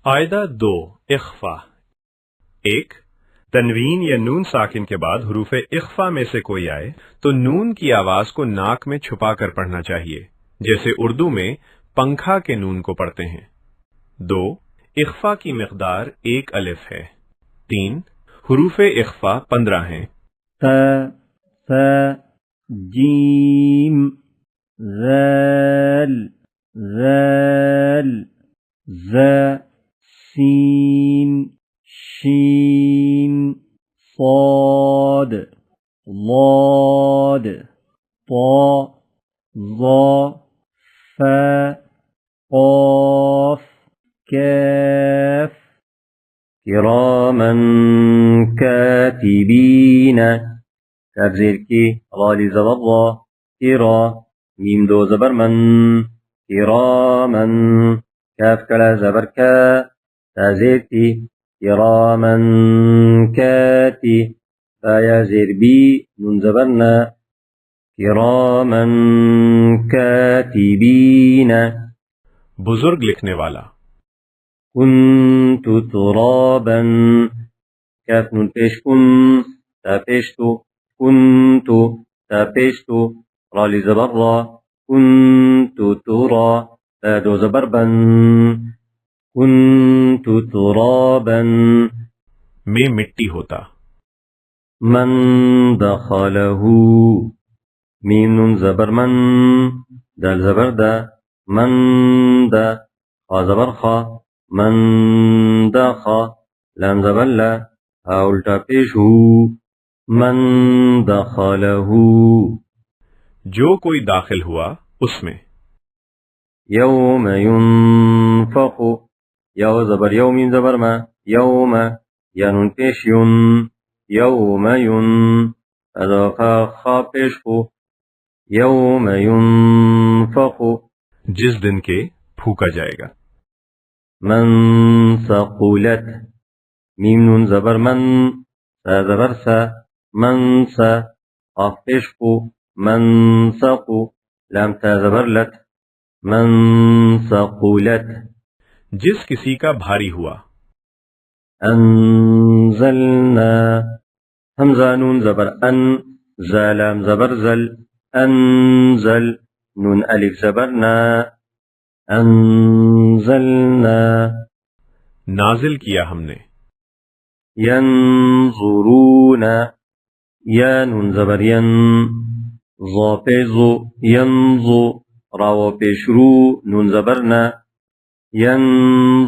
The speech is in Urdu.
قاعدہ 2 اخفا 1. تنوین یا نون ساکن کے بعد حروف اخفا میں سے کوئی آئے تو نون کی آواز کو ناک میں چھپا کر پڑھنا چاہیے، جیسے اردو میں پنکھا کے نون کو پڑھتے ہیں۔ 2. اخفا کی مقدار 1 الف ہے۔ 3. حروف اخفا 15 ہیں۔ ث جیم ذال ذال ز سین شین صاد ضاد طا ظا فا قاف کاف کراما کاتبین کاف زیر کی غالی زبر را کرا میم دو زبر من کراما کاف کلا زبر کا تا زیر کی کراما کاتی فایا زیر بی نون زبر نا کراما کاتبین بزرگ لکھنے والا۔ کنت ترابا کاف نون پیش کن تا پیش تو کنت تا پیش تو رالی زبر را کنت ترا تا دو زبر بن کنت ترابا میں مٹی ہوتا۔ من دخلہ میم نون زبر من دال زبر دا من دا خا زبر خا من دخا لام زبر لا ہا الٹا پیش ہو من دخلہ جو کوئی داخل ہوا اس میں۔ یوم ینفق یو زبر یو میم زبر ما یوم یا نون پیش یون یوم ین ادخا خا پیش ہو یوم ینفق جس دن کے پھونکا جائے گا۔ من ثقلت میم نون زبر من سا زبر سا من سا قاف پیش ہو من ثقو لام تا زبر لت من ثقلت جس کسی کا بھاری ہوا۔ انزلنا حمزہ نون زبر ان زالام زبر زل انزل نون الف زبر نا انزلنا نازل کیا ہم نے۔ ینظرون یا نون زبر ین ظا پیزو ینظو راو پیشرو نون زبر نا ین